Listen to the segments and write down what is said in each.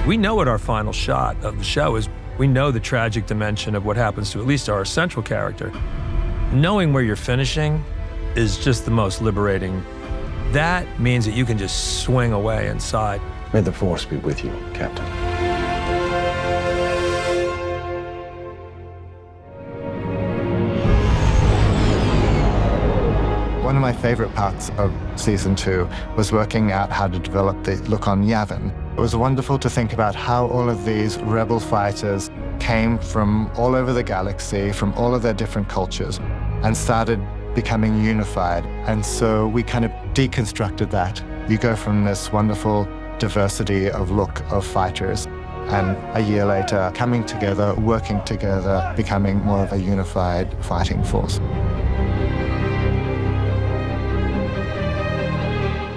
We know what our final shot of the show is. We know the tragic dimension of what happens to at least our central character. Knowing where you're finishing is just the most liberating. That means that you can just swing away inside. May the Force be with you, Captain. One of my favorite parts of season 2 was working out how to develop the look on Yavin. It was wonderful to think about how all of these rebel fighters came from all over the galaxy, from all of their different cultures, and started becoming unified. And so we kind of deconstructed that. You go from this wonderful diversity of look of fighters, and a year later, coming together, working together, becoming more of a unified fighting force.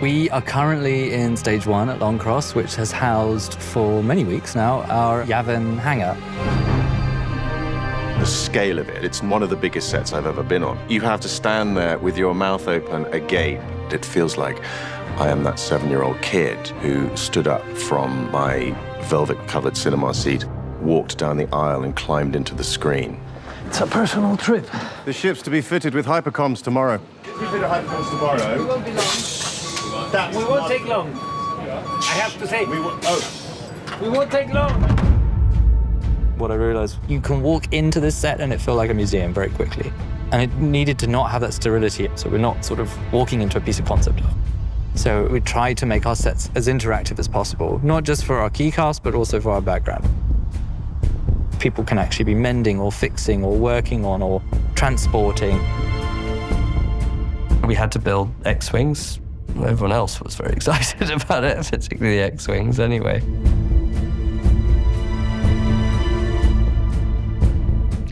We are currently in Stage 1 at Long Cross, which has housed for many weeks now our Yavin hangar. The scale of it, it's one of the biggest sets I've ever been on. You have to stand there with your mouth open, agape. It feels like I am that 7-year-old kid who stood up from my velvet-covered cinema seat, walked down the aisle and climbed into the screen. It's a personal trip. The ship's to be fitted with hypercoms tomorrow. If we fit a hypercoms tomorrow... We won't be long. We won't take long. I have to say. We won't take long. What I realized, you can walk into this set and it felt like a museum very quickly. And it needed to not have that sterility, so we're not sort of walking into a piece of concept art. So we tried to make our sets as interactive as possible, not just for our key cast, but also for our background. People can actually be mending or fixing or working on or transporting. We had to build X-Wings. Everyone else was very excited about it, particularly the X-Wings anyway.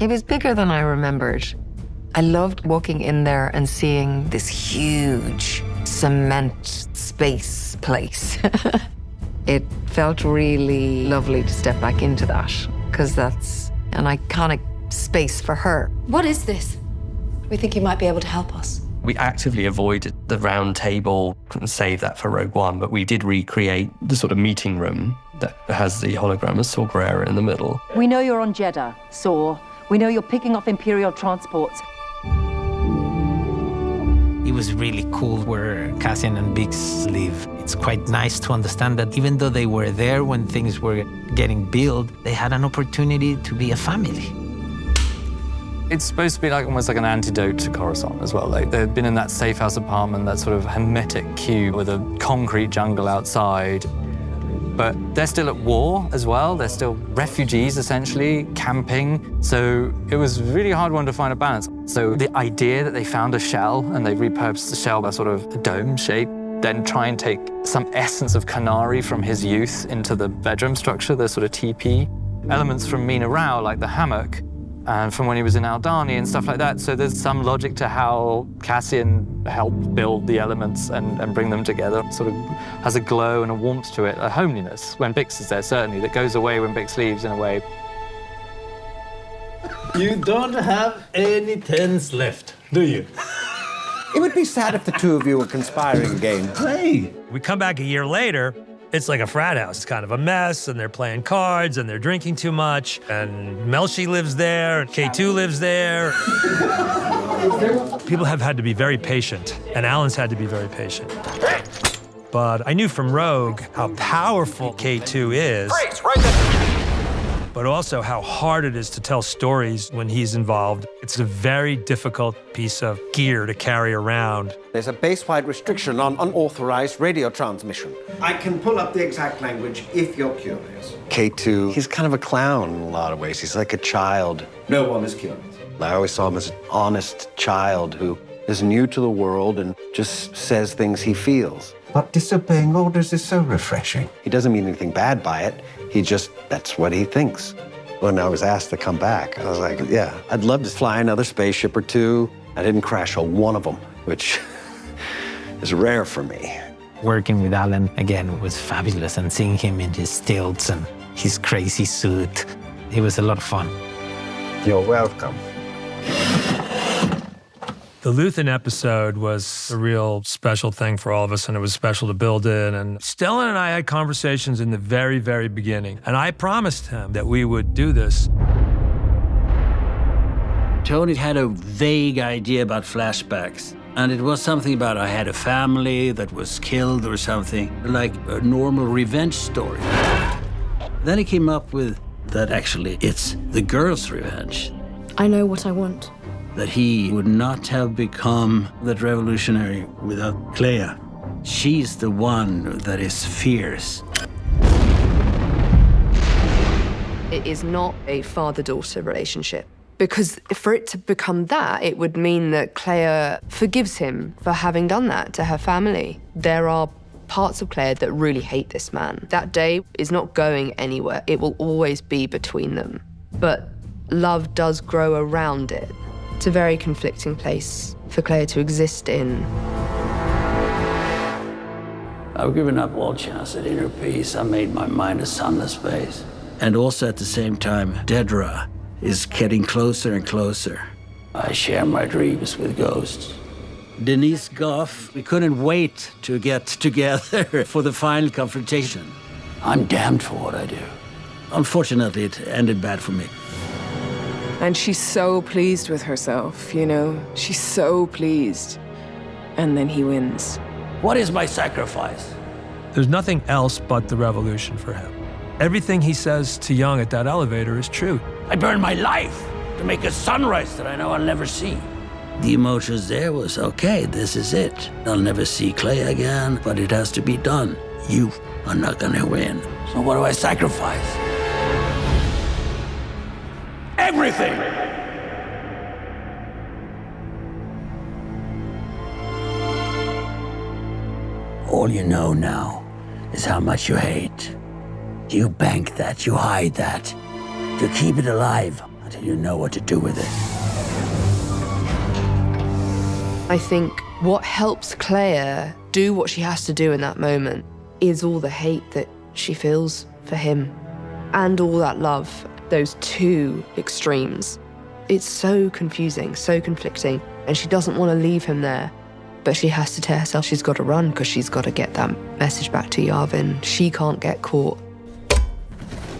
It was bigger than I remembered. I loved walking in there and seeing this huge cement space place. It felt really lovely to step back into that, because that's an iconic space for her. What is this? We think you might be able to help us. We actively avoided the round table and saved that for Rogue One, but we did recreate the sort of meeting room that has the hologram of Saw Gerrera in the middle. We know you're on Jeddah, Saw. We know you're picking up Imperial transports. It was really cool where Cassian and Biggs live. It's quite nice to understand that even though they were there when things were getting built, they had an opportunity to be a family. It's supposed to be like almost like an antidote to Coruscant as well. Like they'd been in that safe house apartment, that sort of hermetic cube with a concrete jungle outside. But they're still at war as well. They're still refugees, essentially, camping. So it was a really hard one to find a balance. So the idea that they found a shell and they repurposed the shell by sort of a dome shape, then try and take some essence of Kanari from his youth into the bedroom structure, the sort of teepee. Elements from Mina Rao, like the hammock, and from when he was in Aldani and stuff like that. So there's some logic to how Cassian helped build the elements and bring them together. Sort of has a glow and a warmth to it, a homeliness when Bix is there, certainly, that goes away when Bix leaves in a way. You don't have any tens left, do you? It would be sad if the two of you were conspiring again. Hey! We come back a year later, it's like a frat house. It's kind of a mess, and they're playing cards, and they're drinking too much, and Melshi lives there, and K2 lives there. People have had to be very patient, and Alan's had to be very patient. But I knew from Rogue how powerful K2 is, but also how hard it is to tell stories when he's involved. It's a very difficult piece of gear to carry around. There's a base-wide restriction on unauthorized radio transmission. I can pull up the exact language if you're curious. K2, he's kind of a clown in a lot of ways. He's like a child. No one is curious. I always saw him as an honest child who is new to the world and just says things he feels. But disobeying orders is so refreshing. He doesn't mean anything bad by it. He just, that's what he thinks. When I was asked to come back, I was like, yeah, I'd love to fly another spaceship or two. I didn't crash on one of them, which is rare for me. Working with Alan, again, was fabulous, and seeing him in his stilts and his crazy suit, it was a lot of fun. You're welcome. The Luthen episode was a real special thing for all of us, and it was special to build it. And Stellan and I had conversations in the very, very beginning, and I promised him that we would do this. Tony had a vague idea about flashbacks. And it was something about I had a family that was killed or something, like a normal revenge story. Then he came up with that actually it's the girl's revenge. I know what I want. That he would not have become that revolutionary without Clea. She's the one that is fierce. It is not a father-daughter relationship. Because for it to become that, it would mean that Clea forgives him for having done that to her family. There are parts of Clea that really hate this man. That day is not going anywhere. It will always be between them. But love does grow around it. It's a very conflicting place for Clea to exist in. I've given up all chance at inner peace. I made my mind a sunless space. And also at the same time, Dedra is getting closer and closer. I share my dreams with ghosts. Denise Goff, we couldn't wait to get together for the final confrontation. I'm damned for what I do. Unfortunately, it ended bad for me. And she's so pleased with herself, you know? She's so pleased. And then he wins. What is my sacrifice? There's nothing else but the revolution for him. Everything he says to Young at that elevator is true. I burned my life to make a sunrise that I know I'll never see. The emotions there was, okay, this is it. I'll never see Clea again, but it has to be done. You are not gonna win. So what do I sacrifice? Everything! All you know now is how much you hate. You bank that, you hide that. You keep it alive until you know what to do with it. I think what helps Clea do what she has to do in that moment is all the hate that she feels for him and all that love, those two extremes. It's so confusing, so conflicting, and she doesn't want to leave him there. But she has to tell herself she's got to run because she's got to get that message back to Yavin. She can't get caught.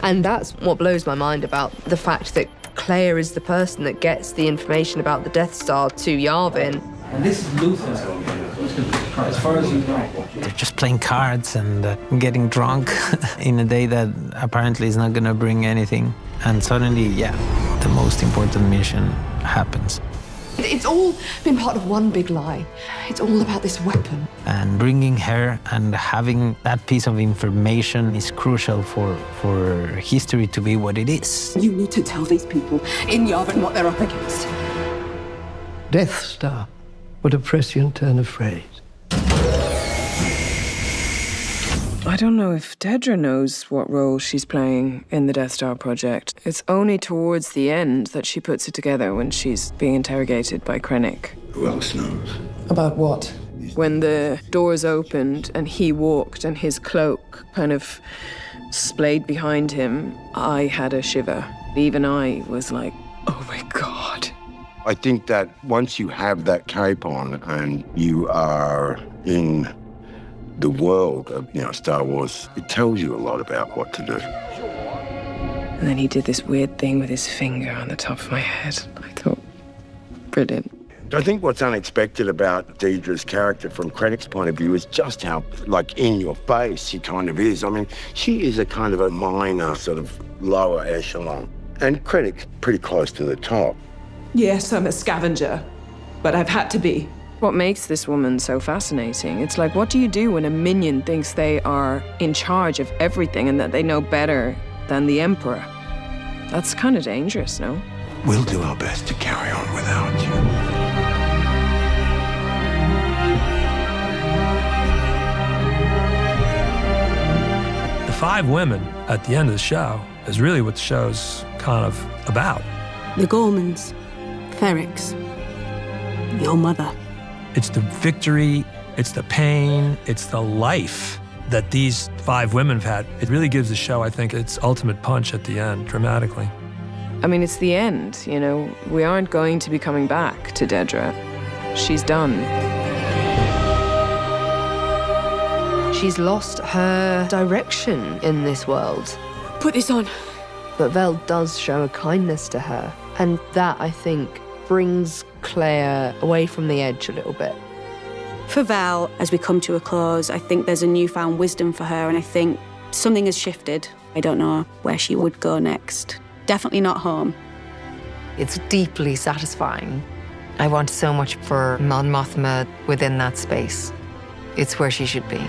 And that's what blows my mind about the fact that Clea is the person that gets the information about the Death Star to Yavin. And this is Luthen's as far as you know. They're just playing cards and getting drunk in a day that apparently is not going to bring anything. And suddenly, yeah, the most important mission happens. It's all been part of one big lie. It's all about this weapon. And bringing her and having that piece of information is crucial for history to be what it is. You need to tell these people in Yavin what they're up against. Death Star. What a prescient turn of phrase. I don't know if Dedra knows what role she's playing in the Death Star project. It's only towards the end that she puts it together when she's being interrogated by Krennic. Who else knows? About what? When the doors opened and he walked and his cloak kind of splayed behind him, I had a shiver. Even I was like, oh my God. I think that once you have that cape on and you are in the world of, Star Wars, it tells you a lot about what to do. And then he did this weird thing with his finger on the top of my head. I thought, brilliant. I think what's unexpected about Deidre's character from Krennic's point of view is just how, in your face he kind of is. I mean, she is a kind of a minor, sort of lower echelon. And Krennic's pretty close to the top. Yes, I'm a scavenger, but I've had to be. What makes this woman so fascinating? It's like, what do you do when a minion thinks they are in charge of everything and that they know better than the Emperor? That's kind of dangerous, no? We'll do our best to carry on without you. The 5 women at the end of the show is really what the show's kind of about. The Gormans, Ferrix, your mother. It's the victory, it's the pain, it's the life that these 5 women have had. It really gives the show, I think, its ultimate punch at the end, dramatically. I mean, it's the end, We aren't going to be coming back to Dedra. she's done. She's lost her direction in this world. Put this on. But Vel does show a kindness to her. And that, I think, brings Claire away from the edge a little bit. For Vel, as we come to a close, I think there's a newfound wisdom for her, and I think something has shifted. I don't know where she would go next. Definitely not home. It's deeply satisfying. I want so much for Mon Mothma within that space. It's where she should be.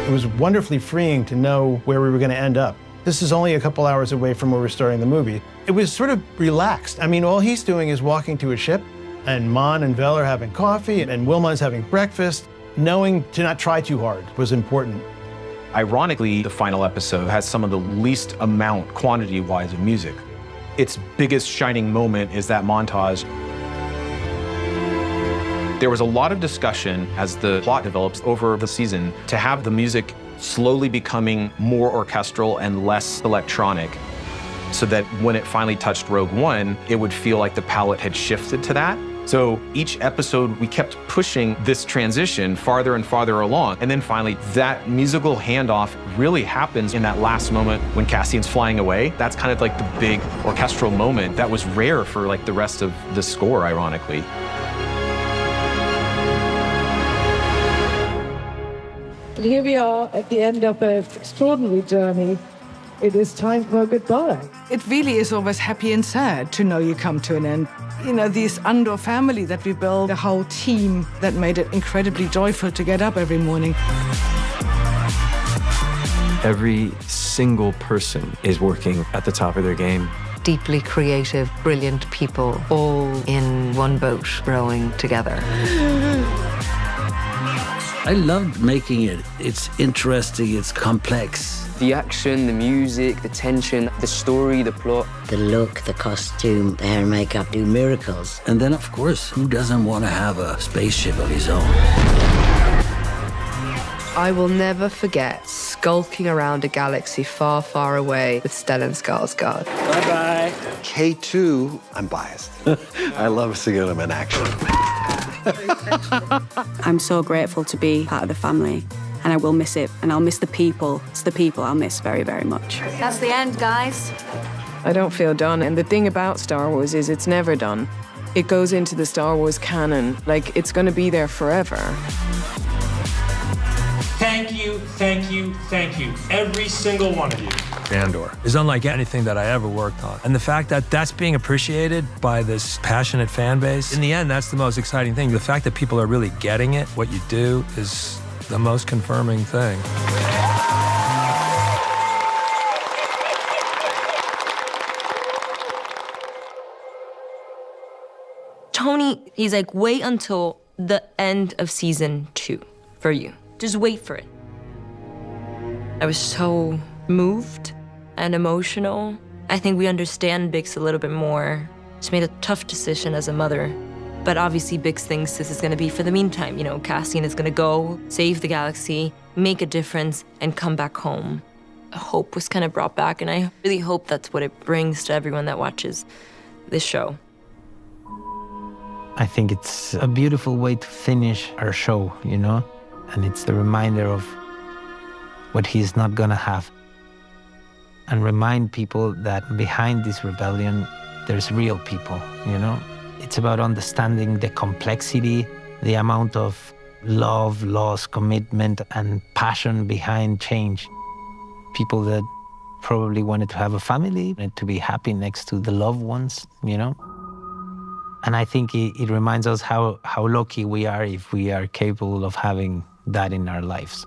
It was wonderfully freeing to know where we were going to end up. This is only a couple hours away from where we're starting the movie. It was sort of relaxed. I mean, all he's doing is walking to a ship, and Mon and Vel are having coffee, and Wilma's having breakfast. Knowing to not try too hard was important. Ironically, the final episode has some of the least amount, quantity-wise, of music. Its biggest shining moment is that montage. There was a lot of discussion as the plot develops over the season to have the music slowly becoming more orchestral and less electronic, so that when it finally touched Rogue One, it would feel like the palette had shifted to that. So each episode, we kept pushing this transition farther and farther along. And then finally, that musical handoff really happens in that last moment when Cassian's flying away. That's kind of like the big orchestral moment that was rare for like the rest of the score, ironically. Here we are at the end of an extraordinary journey. It is time for goodbye. It really is always happy and sad to know you come to an end. You know, this Andor family that we built, a whole team that made it incredibly joyful to get up every morning. Every single person is working at the top of their game. Deeply creative, brilliant people, all in one boat, rowing together. I loved making it. It's interesting, it's complex. The action, the music, the tension, the story, the plot. The look, the costume, the hair and makeup do miracles. And then, of course, who doesn't want to have a spaceship of his own? I will never forget skulking around a galaxy far, far away with Stellan Skarsgård. Bye-bye. K2, I'm biased. I love seeing them in action. I'm so grateful to be part of the family, and I will miss it, and I'll miss the people. It's the people I'll miss very, very much. That's the end, guys. I don't feel done. And the thing about Star Wars is it's never done. It goes into the Star Wars canon. Like, it's going to be there forever. Thank you, thank you, thank you, every single one of you. Andor is unlike anything that I ever worked on. And the fact that that's being appreciated by this passionate fan base, in the end, that's the most exciting thing. The fact that people are really getting it, what you do, is the most confirming thing. Tony, he's like, wait until the end of season 2 for you. Just wait for it. I was so moved and emotional. I think we understand Bix a little bit more. She made a tough decision as a mother. But obviously Bix thinks this is gonna be for the meantime. You know, Cassian is gonna go, save the galaxy, make a difference, and come back home. Hope was kind of brought back, and I really hope that's what it brings to everyone that watches this show. I think it's a beautiful way to finish our show, you know? And it's the reminder of what he's not gonna have. And remind people that behind this rebellion, there's real people, you know? It's about understanding the complexity, the amount of love, loss, commitment, and passion behind change. People that probably wanted to have a family, and to be happy next to the loved ones, you know? And I think it reminds us how lucky we are if we are capable of having that in our lives.